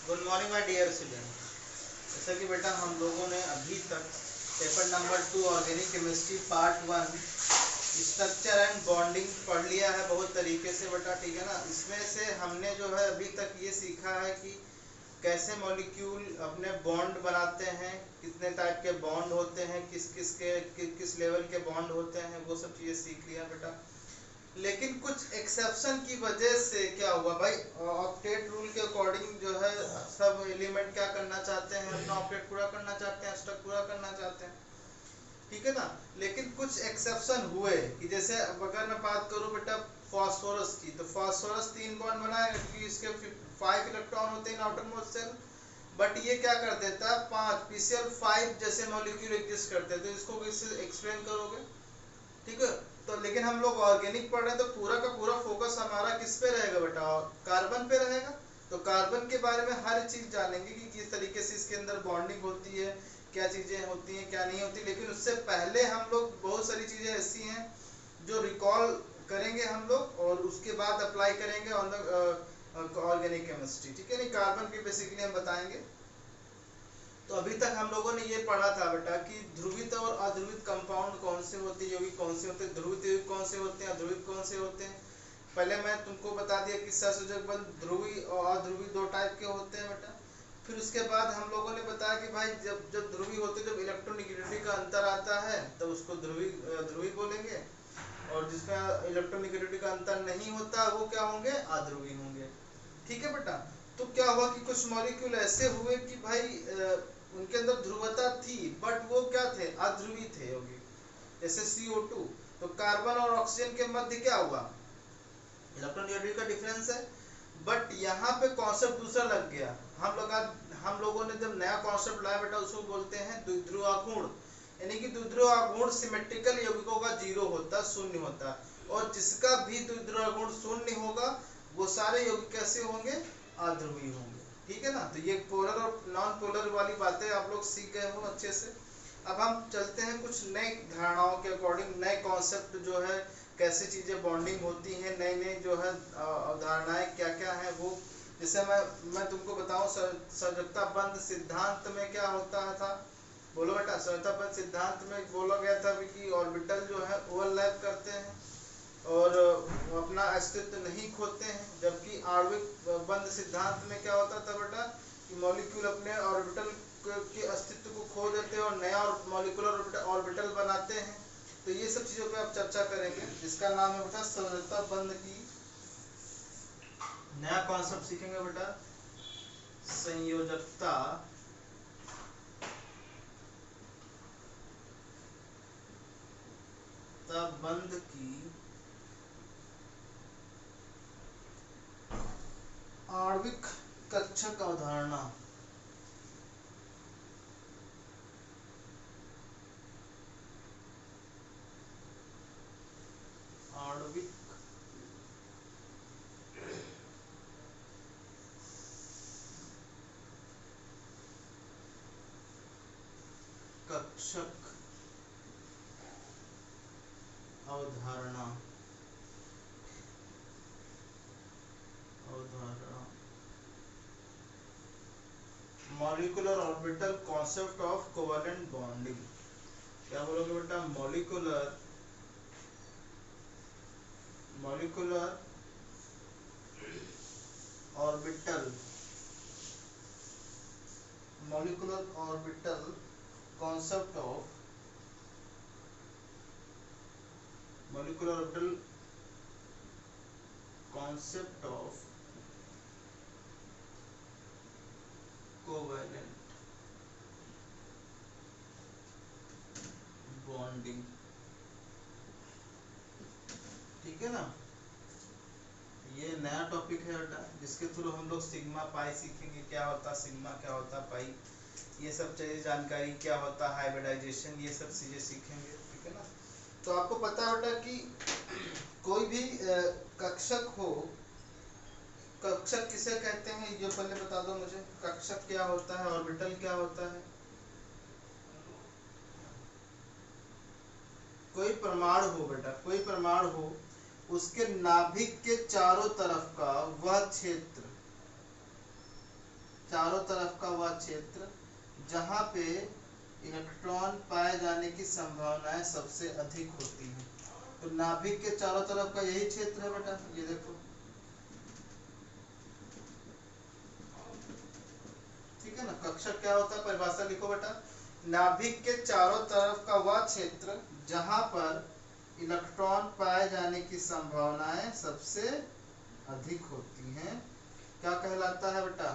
Good morning my dear student. जैसा कि बेटा हम लोगों ने अभी तक paper number 2 organic chemistry part 1 structure and bonding पढ़ लिया है बहुत तरीके से बेटा, ठीक है ना। इसमें से हमने जो है अभी तक ये सीखा है कि कैसे मॉलिक्यूल अपने बॉन्ड बनाते हैं, कितने टाइप के बॉन्ड होते हैं, किस लेवल के बॉन्ड होते हैं, वो सब चीज़ें सीख लिया बेटा। लेकिन कुछ एक्सेप्शन की वजह से क्या हुआ भाई, ऑक्टेट रूल के अकॉर्डिंग जो है सब एलिमेंट क्या करना चाहते हैं, अपना ऑक्टेट पूरा करना चाहते हैं, स्टक पूरा करना चाहते हैं, ठीक है ना। लेकिन कुछ एक्सेप्शन हुए कि जैसे अगर मैं बात करूं बेटा फास्फोरस की, तो फास्फोरस 3 बॉन्ड बनाएगा क्योंकि इसके 5 इलेक्ट्रॉन होते हैं आउटर मोस्ट शेल, बट ये क्या कर देता है 5 पीसीएल 5 जैसे मॉलिक्यूल एग्जिस्ट करते हैं। तो इसको कैसे एक्सप्लेन करोगे, ठीक है। तो लेकिन हम लोग ऑर्गेनिक पढ़ रहे हैं तो पूरा का पूरा फोकस हमारा किस पे रहेगा बेटा, कार्बन पे रहेगा। तो कार्बन के बारे में हर चीज जानेंगे कि किस तरीके से इसके अंदर बॉन्डिंग होती है, क्या चीजें होती हैं क्या नहीं होती। लेकिन उससे पहले हम लोग बहुत सारी चीजें ऐसी हैं जो रिकॉल करेंगे हम लोग और उसके बाद अप्लाई करेंगे ऑन द ऑर्गेनिक केमिस्ट्री, ठीक है। नहीं, कार्बन के बेसिकली हम बताएंगे। तो अभी तक हम लोगों ने ये पढ़ा था बेटा कि ध्रुवित और अध्रुवित कंपाउंड कौन से होते हैं, यौगिक कौन से होते हैं, ध्रुवित यौगिक कौन से होते हैं, अध्रुवित कौन से होते हैं। पहले मैं तुमको बता दिया कि सहसंयोजक बंध ध्रुवी और अध्रुवी 2 टाइप के होते हैं बेटा। फिर उसके बाद हम लोगों ने बताया कि भाई जब जब ध्रुवी होते जब इलेक्ट्रोनिगेटिविटी का अंतर आता है तो उसको ध्रुवी ध्रुवी बोलेंगे, और जिसमें इलेक्ट्रोनिगेटिविटी का अंतर नहीं होता वो क्या होंगे, अध्रुवी होंगे, ठीक है बेटा। तो क्या हुआ कि कुछ मॉलिक्यूल ऐसे हुए कि भाई उनके अंदर ध्रुवता थी बट वो क्या थे, अध्रुवी थे यौगिक, जैसे CO2। तो कार्बन और ऑक्सीजन के मध्य क्या हुआ, इलेक्ट्रोनेगेटिविटी का डिफरेंस है, बट यहाँ पे कॉन्सेप्ट दूसरा लग गया। हम लोगों ने जब नया कॉन्सेप्ट लाया बेटा उसको बोलते हैं द्विध्रुवागुण, यानी कि द्विध्रुवागुण सिमेट्रिकल यौगिकों का 0 होता, शून्य होता, और जिसका भी द्विध्रुवागुण शून्य होगा वो सारे यौगिक कैसे होंगे, अध्रुवी होंगे, ठीक है ना। तो ये पोलर और नॉन पोलर वाली बातें आप लोग सीख गए हो अच्छे से। अब हम चलते हैं कुछ नई धारणाओं के अकॉर्डिंग, नए कॉन्सेप्ट जो है कैसे चीजें बॉन्डिंग होती हैं, नई नई जो है अवधारणाएं क्या क्या है वो। जैसे मैं तुमको बताऊं, संयोजकता बंध सिद्धांत में क्या होता था, बोलो बेटा। संयोजकता बंध सिद्धांत में बोला गया था कि ऑर्बिटल जो है ओवरलैप करते हैं और अपना अस्तित्व नहीं खोते हैं, जबकि आणविक बंध सिद्धांत में क्या होता था बेटा कि मॉलिक्यूल अपने ऑर्बिटल के अस्तित्व को खो देते हैं और नया मॉलिक्यूलर ऑर्बिटल बनाते हैं। तो ये सब चीजों पे आप चर्चा करेंगे, जिसका नाम है बेटा संयोजकता बंध की, नया कॉन्सेप्ट सीखेंगे बेटा, संयोजकता बंध की आणविक कक्षक अवधारणा। आणविक कक्षक अवधारणा molecular orbital concept of covalent bonding. क्या बोलोगे बेटा, molecular orbital concept of molecular orbital concept of covalent bonding, ठीक है ना। ये नया टॉपिक है बेटा, जिसके थ्रू हम लोग सिग्मा पाई सीखेंगे, क्या होता सिग्मा, क्या होता पाई, ये सब चाहिए जानकारी, क्या होता हाइब्रिडाइजेशन, ये सब चीजें सीखेंगे, ठीक है ना। तो आपको पता है बेटा कि कोई भी कक्षक हो, कक्षक किसे कहते हैं ये पहले बता दो मुझे, कक्षक क्या होता है, ऑर्बिटल क्या होता है। कोई परमाणु हो बेटा, कोई परमाणु हो, उसके नाभिक के चारों तरफ का वह क्षेत्र चारों तरफ का वह क्षेत्र जहाँ पे इलेक्ट्रॉन पाए जाने की संभावनाएं सबसे अधिक होती हैं। तो नाभिक के चारों तरफ का यही क्षेत्र है बेटा, ये देखो, ठीक है ना। कक्षक क्या होता है, परिभाषा लिखो बेटा, नाभिक के चारों तरफ का वह क्षेत्र जहां पर इलेक्ट्रॉन पाए जाने की संभावनाएं सबसे अधिक होती हैं, क्या कहलाता है बेटा,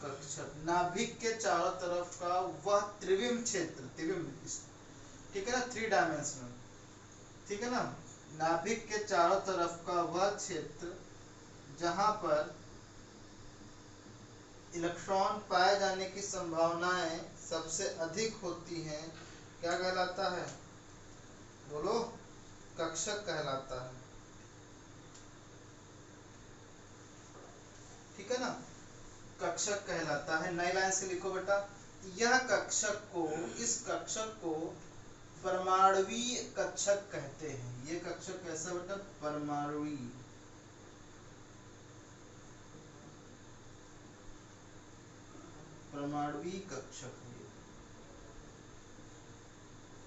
कक्षक। नाभिक के चारों तरफ का वह त्रिविम क्षेत्र, त्रिविम, ठीक है ना, 3 डायमेंशनल, ठीक है ना। नाभिक के चारों तरफ का वह क्षेत्र जहां पर इलेक्ट्रॉन पाए जाने की संभावनाएं सबसे अधिक होती हैं, क्या कहलाता है, बोलो, कक्षक कहलाता है, ठीक है ना, कक्षक कहलाता है। नई लाइन से लिखो बेटा, यह कक्षक को, इस कक्षक को परमाणुवीय कक्षक कहते हैं। ये कक्षक कैसा बेटा, परमाणुवीय, परमाणुवीय कक्षक।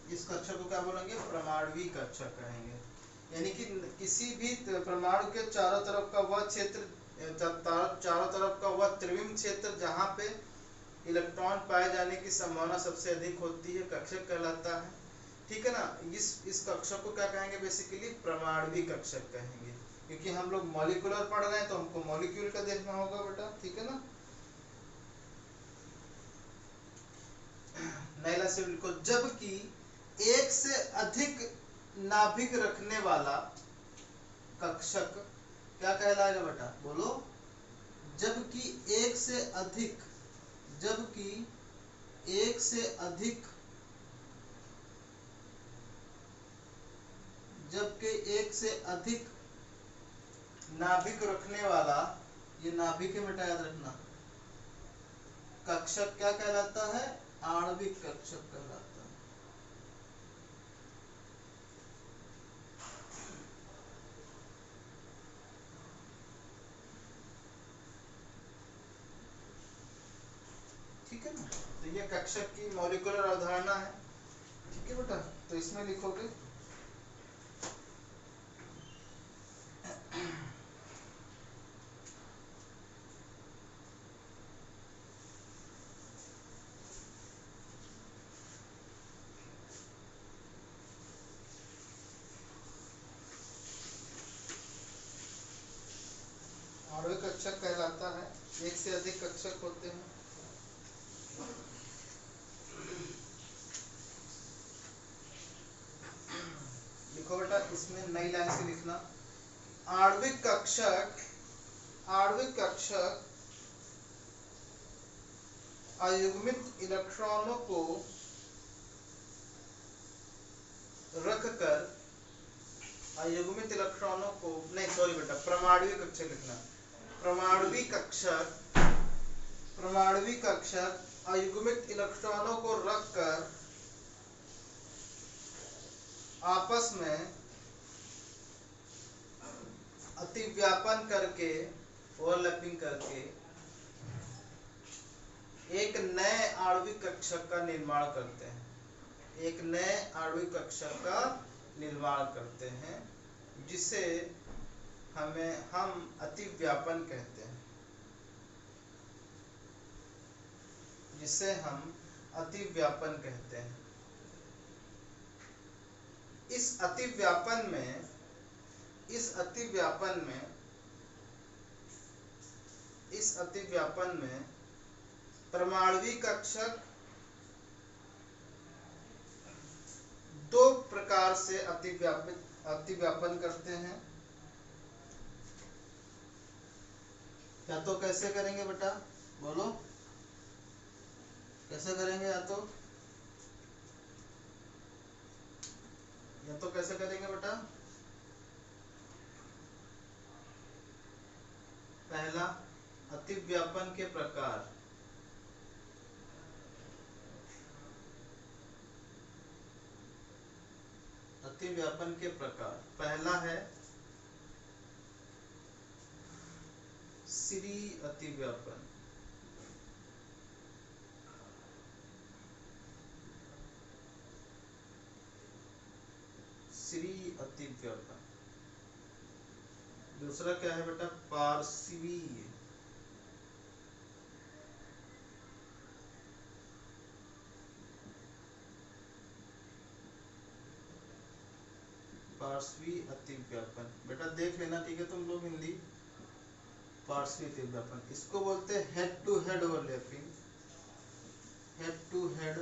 इस कक्षक को क्या बोलेंगे, परमाणुवीय कक्षक कहेंगे। यानी कि किसी भी परमाणु के चारों तरफ का वह क्षेत्र, चारों तरफ का वह त्रिविम क्षेत्र जहां पे इलेक्ट्रॉन पाए जाने की संभावना सबसे अधिक होती है, कक्षक कहलाता है, ठीक है ना। इस कक्षक को क्या कहेंगे, बेसिकली परमाणुवीय कक्षक कहेंगे, क्योंकि हम लोग मॉलिक्यूलर पढ़ रहे हैं तो हमको मॉलिक्यूल का देखना होगा बेटा, ठीक है ना। नैला से लिखो, जबकि एक से अधिक नाभिक रखने वाला कक्षक क्या कहलाएगा बेटा, बोलो, जबकि एक से अधिक, जबकि एक से अधिक, जबकि एक से अधिक नाभिक रखने वाला, ये नाभिक है बेटा, याद रखना, कक्षक क्या कहलाता है, आणविक कक्षक कहलाता है। ठीक है ना। तो ये कक्षक की मॉलिक्यूलर अवधारणा है, ठीक है बेटा। तो इसमें लिखोगे आणविक कक्षक कहलाता है, एक से अधिक कक्षक होते हैं। लिखो बेटा, इसमें नई लाइन से लिखना, आणविक कक्षक, आणविक कक्षक अयुग्मित इलेक्ट्रॉनों को रखकर, अयुग्मित इलेक्ट्रॉनों को, नहीं सॉरी बेटा, परमाणुवीय कक्षक लिखना, परमाणुवीय कक्षक, परमाणुवीय कक्षक अयुग्मित इलेक्ट्रॉनों को रखकर आपस में अतिव्यापन करके, ओवरलैपिंग करके एक नए आणविक कक्षक का निर्माण करते हैं, एक नए आणविक कक्षक का निर्माण करते हैं, जिसे हम अतिव्यापन कहते हैं, जिसे हम अतिव्यापन कहते हैं। इस अतिव्यापन में, इस अतिव्यापन में, इस अतिव्यापन में परमाणुवीय कक्षक दो प्रकार से अतिव्यापन करते हैं। या तो कैसे करेंगे बेटा, बोलो, कैसे करेंगे, या तो कैसे करेंगे बेटा, पहला अतिव्यापन के प्रकार, अतिव्यापन के प्रकार, पहला है श्री अतिव्यापन, अतिव्यापन। दूसरा क्या है बेटा? पार्श्वीय। पार्श्वीय अतिव्यापन बेटा देख लेना, ठीक है तुम लोग हिंदी। पार्श्वीय अतिव्यापन इसको बोलते हैं head to head overlapping. Head to head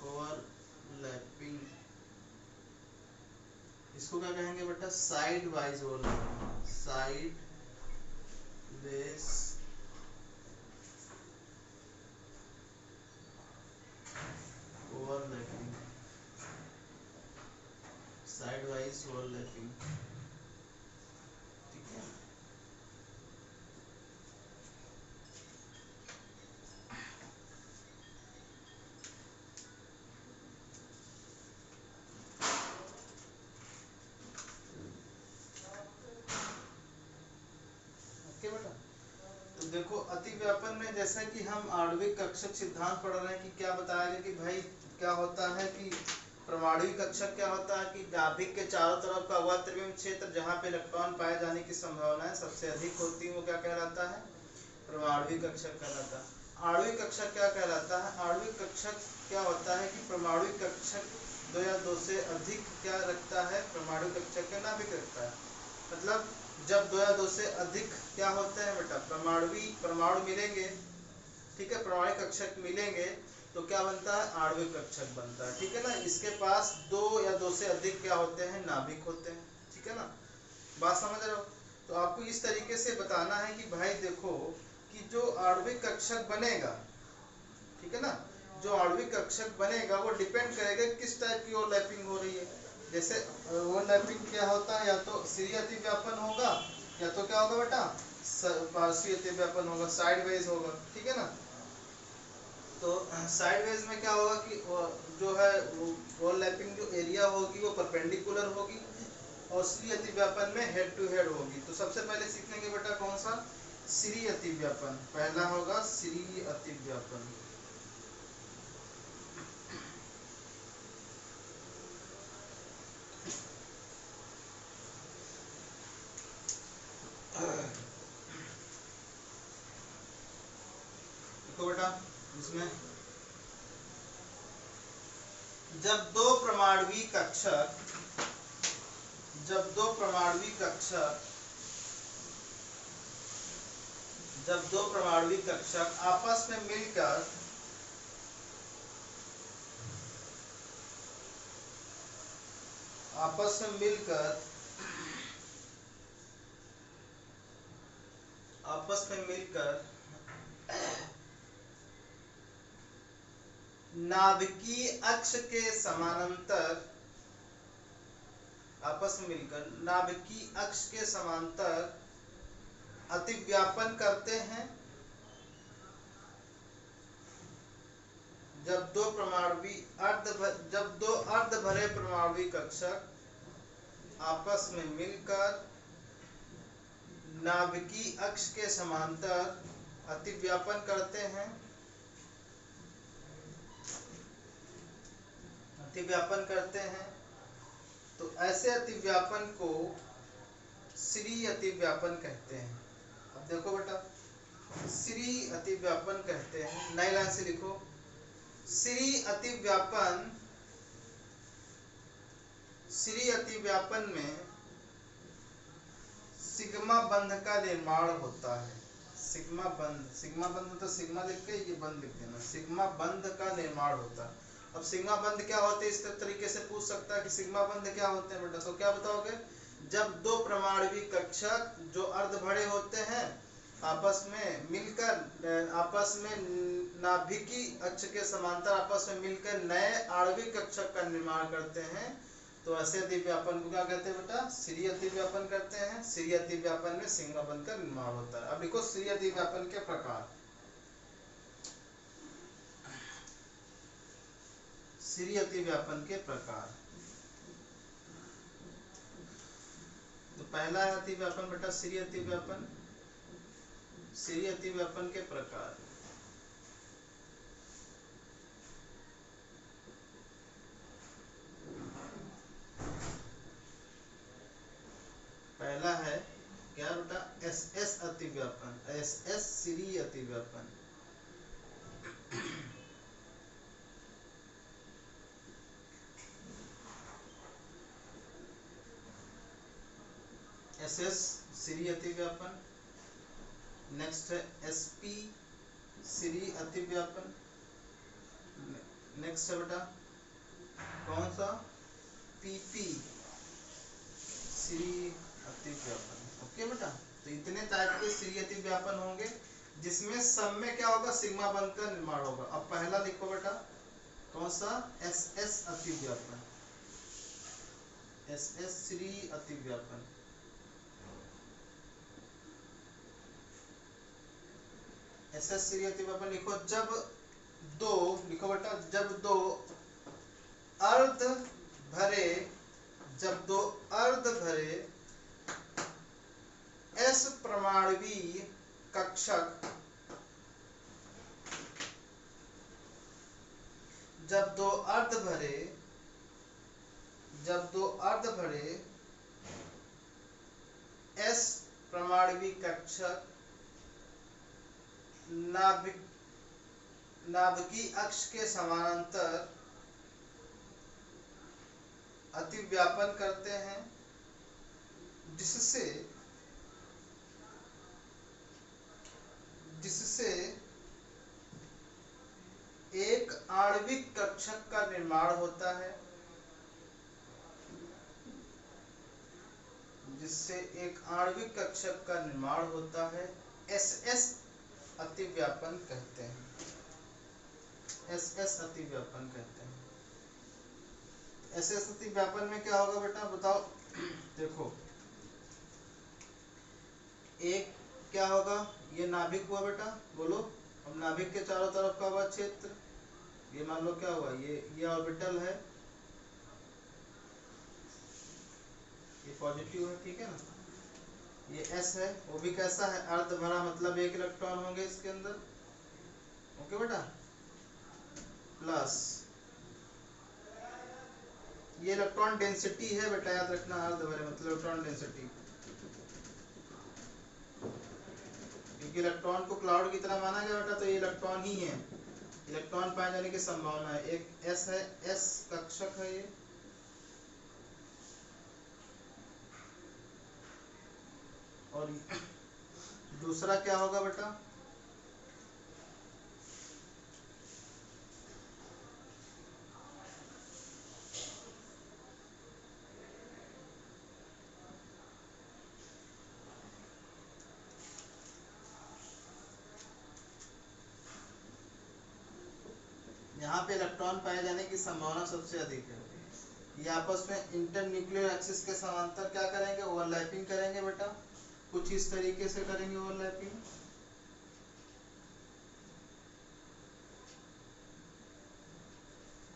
overlapping. इसको क्या कहेंगे बेटा? Side wise overlapping. Side wise overlapping. Side wise overlapping, ठीक है। ओके बेटा, तो देखो अतिव्यापन में जैसा कि हम आणविक कक्षक सिद्धांत पढ़ रहे हैं कि क्या बताया गया कि भाई क्या होता है कि परमाणु कक्षक क्या होता है कि नाभिक के चारों तरफ का वह त्रिविम क्षेत्र जहाँ पे इलेक्ट्रॉन पाए जाने की संभावनाएं सबसे अधिक होती है वो क्या कहलाता है? परमाणु कक्षक कहलाता है। आणविक कक्षक क्या कहलाता है? आणविक कक्षक क्या होता है कि परमाणु कक्षक दो या दो से अधिक क्या रखता है? परमाणु कक्षक के नाभिक रखता है। मतलब जब दो या दो से अधिक क्या होते हैं बेटा? परमाणु मिलेंगे, ठीक है, परमाणु कक्षक मिलेंगे तो क्या बनता है? आणविक कक्षक बनता है, ठीक है ना। इसके पास दो या दो से अधिक क्या होते हैं? नाभिक होते हैं, ठीक है ना। बात समझ रहे हो? तो आपको इस तरीके से बताना है कि भाई देखो कि जो आणविक कक्षक बनेगा, ठीक है ना, जो आणविक कक्षक बनेगा वो डिपेंड करेगा किस टाइप की ओवरलैपिंग हो रही है। जैसे ओवरलैपिंग क्या होता है? या तो सीरीय अतिव्यापन होगा या तो क्या होगा बेटा? पार्श्वीय अतिव्यापन होगा, साइड वेज होगा, ठीक है ना। तो साइड वेज में क्या होगा कि जो है ओवरलैपिंग जो एरिया होगी वो परपेंडिकुलर होगी और सीरीय अतिव्यापन में हेड टू हेड होगी। तो सबसे पहले सीखेंगे बेटा कौन सा? सीरीय अतिव्यापन। पहला होगा सीरीय अतिव्यापन। देखो बेटा इसमें जब दो परमाणुवीय कक्षक आपस में मिलकर नाभिकीय अक्ष के समांतर अतिव्यापन करते हैं। जब दो अर्ध भरे परमाणुवीय कक्षक आपस में मिलकर नाभिकीय अक्ष के समांतर अतिव्यापन करते हैं, तो ऐसे अतिव्यापन को सीरीय अतिव्यापन कहते हैं। अब देखो बेटा सीरीय अतिव्यापन कहते हैं, नई लाइन से लिखो। सीरीय अतिव्यापन में सिग्मा बंध का निर्माण होता है। सिग्मा बंध तो सिग्मा लिख के ये बंध लिख देना। सिग्मा बंध का निर्माण होता है। अब सिग्मा बंध क्या होते हैं इस तरीके से पूछ सकता है कि सिग्मा बंध क्या होते हैं बेटा, तो क्या बताओगे? जब दो परमाणुवीय कक्षक जो अर्ध भरे होते हैं आपस में मिलकर नाभिकीय अक्ष के समांतर आपस में मिलकर नए आणविक कक्षक का निर्माण करते हैं, तो ऐसे अतिव्यापन को क्या कहते हैं बेटा? सीरीय अतिव्यापन करते हैं। सीरीय अतिव्यापन में सिग्मा बंध का निर्माण होता है। अब देखो सीरीय अतिव्यापन के प्रकार। सीरीय अतिव्यापन के प्रकार, तो पहला है अतिव्यापन बेटा सीरीय अतिव्यापन। सीरीय अतिव्यापन के प्रकार, एस एस श्री अतिव्यापन। एस एस श्री अतिव्यापन। नेक्स्ट है एस पी श्री अतिव्यापन। नेक्स्ट है बेटा कौन सा, पीपी श्री अतिव्यापन। ओके बेटा, तो इतने टाइप के श्री अतिव्यापन होंगे जिसमें सब में क्या होगा, सिग्मा बंध का निर्माण होगा। अब पहला लिखो बेटा कौन सा, एस एस अतिव्यापन, एस एस श्री अतिव्यापन। एस एस श्री अतिव्यापन लिखो जब दो, लिखो बेटा जब दो अर्ध भरे, जब दो अर्ध भरे एस प्रमाणवी कक्षक, जब दो अर्ध भरे, जब दो अर्ध भरे एस प्रमाणवी कक्षक नाभिक, नाभिकी अक्ष के समानांतर अतिव्यापन करते हैं, जिससे जिससे एक आणविक कक्षक का निर्माण होता है, जिससे एक आणविक कक्षक का निर्माण होता है, एस एस अतिव्यापन कहते हैं, एस एस अतिव्यापन कहते हैं। एस एस अतिव्यापन में क्या होगा बेटा बताओ, देखो एक क्या होगा, ये नाभिक हुआ बेटा, बोलो। अब नाभिक के चारों तरफ का हुआ क्षेत्र, ये मान लो क्या हुआ, ये ऑर्बिटल है, ये पॉजिटिव है, ठीक है ना। ये एस है, वो भी कैसा है, अर्ध भरा, मतलब एक इलेक्ट्रॉन होंगे इसके अंदर। ओके बेटा, प्लस ये इलेक्ट्रॉन डेंसिटी है बेटा, याद रखना, अर्ध भरे मतलब इलेक्ट्रॉन डेंसिटी, क्योंकि इलेक्ट्रॉन को क्लाउड की तरह माना गया बेटा, तो ये इलेक्ट्रॉन ही है, इलेक्ट्रॉन पाए जाने की संभावना है। एक एस है, एस कक्षक है ये, और दूसरा क्या होगा बेटा, यहाँ पे इलेक्ट्रॉन पाए जाने की संभावना सबसे अधिक है। ये आपस में इंटरन्यूक्लियर एक्सिस के समांतर क्या करेंगे, ओवरलैपिंग करेंगे बेटा, कुछ इस तरीके से करेंगे ओवरलैपिंग,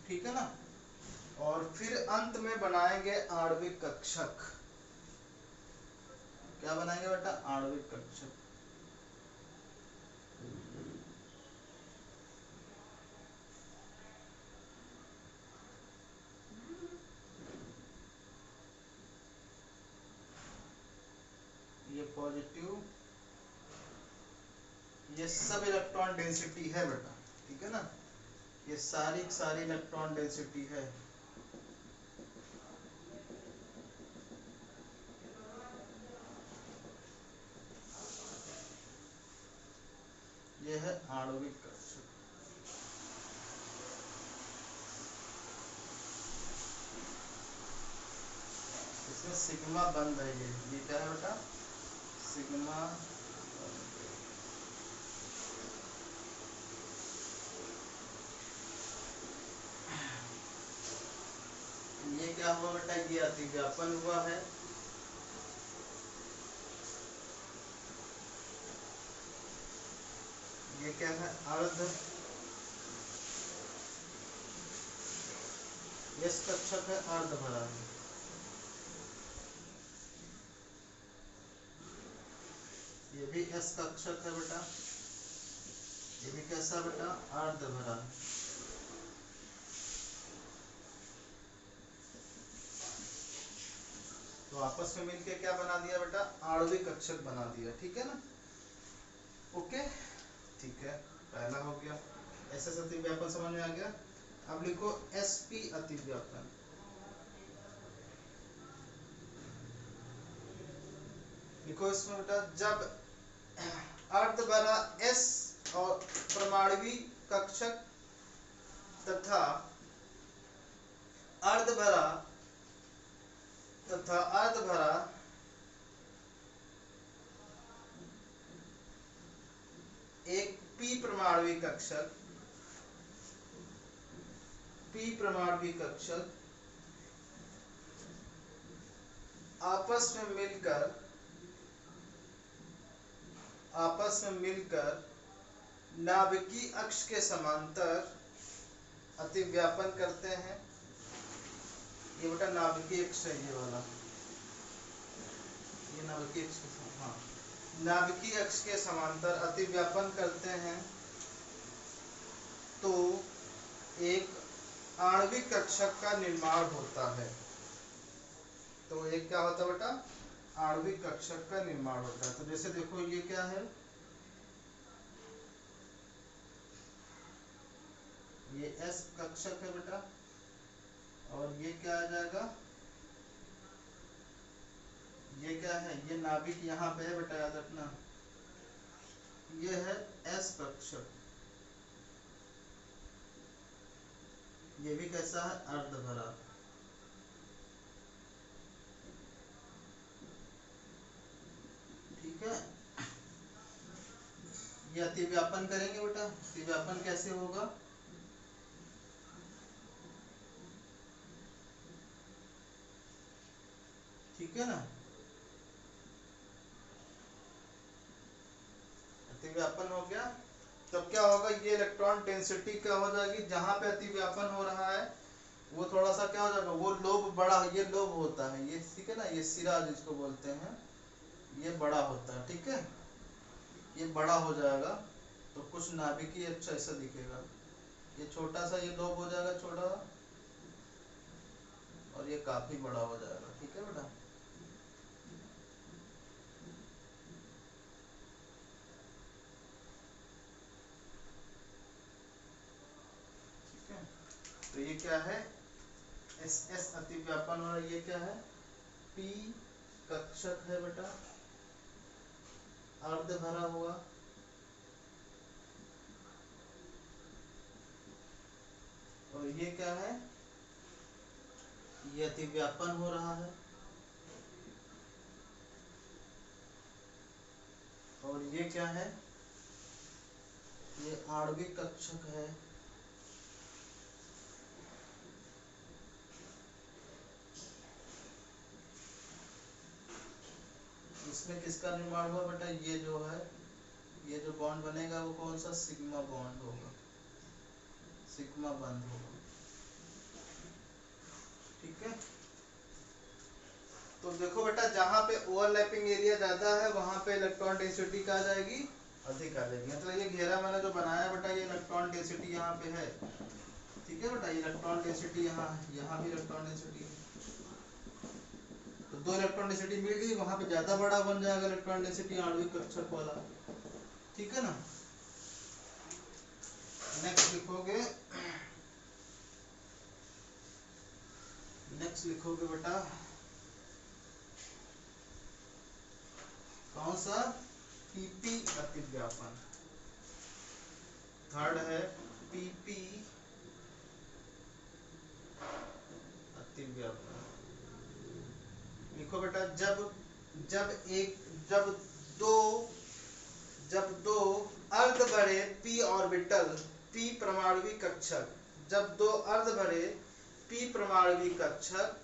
ठीक है ना। और फिर अंत में बनाएंगे आणविक कक्षक, क्या बनाएंगे बेटा, आणविक कक्षक। ये पॉजिटिव, ये सब इलेक्ट्रॉन डेंसिटी है बेटा, ठीक है ना, ये सारी सारी इलेक्ट्रॉन डेंसिटी है। ये है आणविक कक्षक। इसमें सिग्मा बंद है, ये क्या है बेटा, सिग्मा। ये क्या हुआ बेटा, ये अतिव्यापन हुआ है, ये क्या है, अर्ध एस कक्षक है, अर्ध भरा है। ये भी एस कक्षक है बेटा, ये भी कैसा बेटा, अर्ध भरा है। तो आपस में मिलके क्या बना दिया बेटा, आणविक कक्षक बना दिया, ठीक है ना। ओके ठीक है, पहला हो गया। एस एस अतिव्यापन समझ में आ गया। अब लिखो एस पी अतिव्यापन। लिखो इसमें बेटा, जब अर्धभरा एस और परमाणविक कक्षक तथा अर्धभरा एक पी परमाणविक कक्षक आपस में मिलकर नाभिकीय अक्ष के समांतर अतिव्यापन करते हैं। ये बेटा नाभिकीय अक्ष है, ये वाला, ये नाभिकीय अक्ष के, हाँ, नाभिकीय अक्ष के समांतर अतिव्यापन करते हैं तो एक आणविक कक्षक का निर्माण होता है। तो एक क्या होता है बेटा, आणविक कक्षक का निर्माण होता है। तो जैसे देखो ये क्या है, ये एस कक्षक है बेटा, और ये क्या आ जाएगा, ये क्या है, ये नाभिक यहाँ पे है बेटा, याद रखना, ये है एस कक्षक, ये भी कैसा है, अर्धभरा। ठीक है, ये अतिव्यापन करेंगे बेटा। अतिव्यापन कैसे होगा, ठीक है ना, अतिव्यापन हो गया। तब क्या होगा, ये इलेक्ट्रॉन डेंसिटी क्या हो जाएगी, जहां पे अतिव्यापन हो रहा है वो थोड़ा सा क्या हो जाएगा, वो लोब बड़ा, ये लोब होता है ये, ठीक है ना, ये सिरा जिसको बोलते हैं, ये बड़ा होता है, ठीक है, ये बड़ा हो जाएगा। तो कुछ नाभिकीय अच्छा ऐसा दिखेगा, ये छोटा सा ये लोब हो जाएगा छोटा, और ये काफी बड़ा हो जाएगा, ठीक है बेटा। ठीक है, तो ये क्या है, एस एस अतिव्यापन, और ये क्या है, पी कक्षक है बेटा, अर्ध भरा हुआ, और ये क्या है, ये अतिव्यापन हो रहा है, और ये क्या है, ये आणविक कक्षक है। इसमें किसका निर्माण हुआ बेटा, ये जो है, ये जो बॉन्ड बनेगा वो कौन सा, सिग्मा बॉन्ड होगा, सिग्मा बंध होगा, ठीक है। तो देखो बेटा, जहां पे ओवरलैपिंग एरिया ज्यादा है वहां पे इलेक्ट्रॉन डेंसिटी क्या आ जाएगी, अधिक आ जाएगी। मतलब ये घेरा मैंने जो बनाया बेटा, ये इलेक्ट्रॉन डेंसिटी यहाँ पे है, ठीक है बेटा, ये इलेक्ट्रॉन डेंसिटी यहाँ, यहाँ भी इलेक्ट्रॉन डेंसिटी है, तो दो इलेक्ट्रॉन डेंसिटी मिल गई, वहां पे ज्यादा बड़ा बन जाएगा इलेक्ट्रॉन डेंसिटी आणविक कक्षक वाला, ठीक है ना। नेक्स्ट लिखोगे, नेक्स्ट लिखोगे बेटा कौन सा, पीपी अतिव्यापन। थर्ड है पीपी अतिव्यापन। लिखो बेटा, जब जब दो अर्ध भरे पी ऑर्बिटल, पी परमाणविक कक्षक, जब दो अर्ध भरे पी परमाणविक कक्षक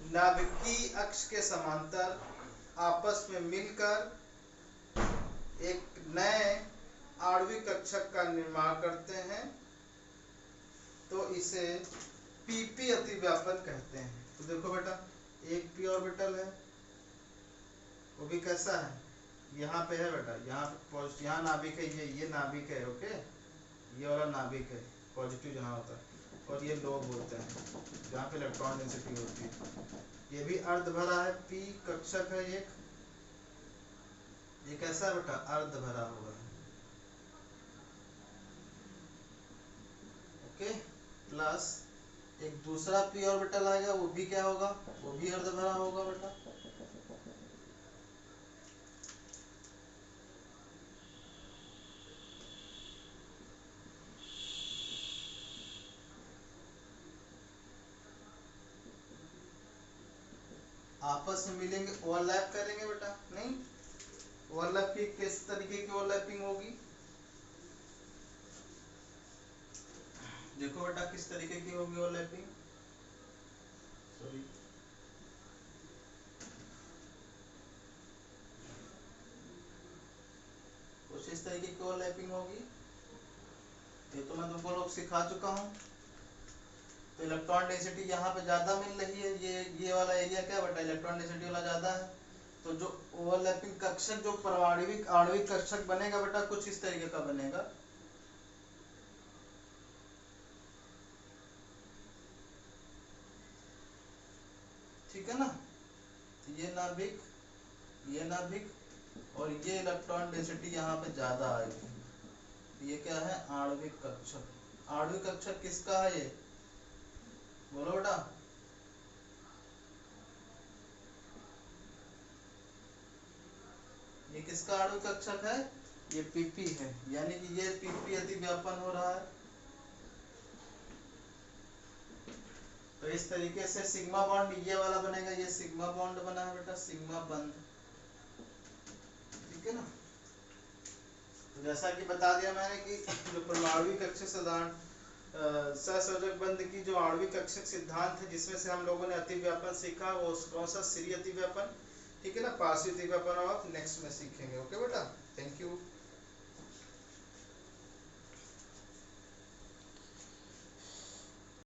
नाभिकीय अक्ष के समांतर आपस में मिलकर एक नए आणविक कक्षक का निर्माण करते हैं तो इसे पीपी अतिव्यापन कहते हैं। तो देखो बेटा, एक पी ऑर्बिटल है, वो भी कैसा है, यहाँ पे है बेटा, यहाँ नाभिक है, ये नाभिक है, ओके, ये वाला नाभिक है, पॉजिटिव जहाँ होता है, और ये लोब होते हैं जहाँ पे इलेक्ट्रॉन डेंसिटी होती है। ये भी अर्ध भरा है, पी कक्षक है एक, ये कैसा है बेटा, अर्ध भरा हुआ है। ओके, प्लस एक दूसरा पी ऑर्बिटल आएगा, वो भी क्या होगा, वो भी अर्ध भरा होगा बेटा। आपस में मिलेंगे, ओवरलैप करेंगे बेटा, नहीं ओवरलैप की किस तरीके की ओवरलैपिंग होगी, देखो बेटा किस तरीके की होगी ओवरलैपिंग, सॉरी कुछ इस तरीके की ओवरलैपिंग होगी। ये तो मैं तुमको लोग सिखा चुका हूँ। तो इलेक्ट्रॉन डेंसिटी यहाँ पे ज्यादा मिल रही है, ये वाला एरिया क्या बेटा, इलेक्ट्रॉन डेंसिटी वाला ज्यादा है। तो जो ओवरलैपिंग कक्षक, जो परमाणविक आणविक कक्षक बनेगा बेटा, कुछ इस तरीके का बनेगा। ठीक है ना, ये नाभिक, ये नाभिक, और ये इलेक्ट्रॉन डेंसिटी यहाँ पे ज्यादा आएगी। ये क्या है, आणविक कक्षक। आणविक कक्षक किसका है ये, बोलो बेटा, ये किसका आणविक कक्षक है, ये पीपी है, यानी कि ये पीपी अतिव्यापन हो रहा है। तो इस तरीके से सिग्मा बॉन्ड ये वाला बनेगा, ये सिग्मा बॉन्ड बना है बेटा, सिग्मा बंध, ठीक है ना। तो जैसा कि बता दिया मैंने कि जो परमाणविक कक्षक साधारण सहसंयोजक बंध की जो आणविक कक्षक सिद्धांत है, जिसमें से हम लोगों ने अतिव्यापन सीखा, वो कौन सा, सीरीय अतिव्यापन, ठीक है ना, पार्श्व अतिव्यापन आप नेक्स्ट में सीखेंगे। ओके बेटा।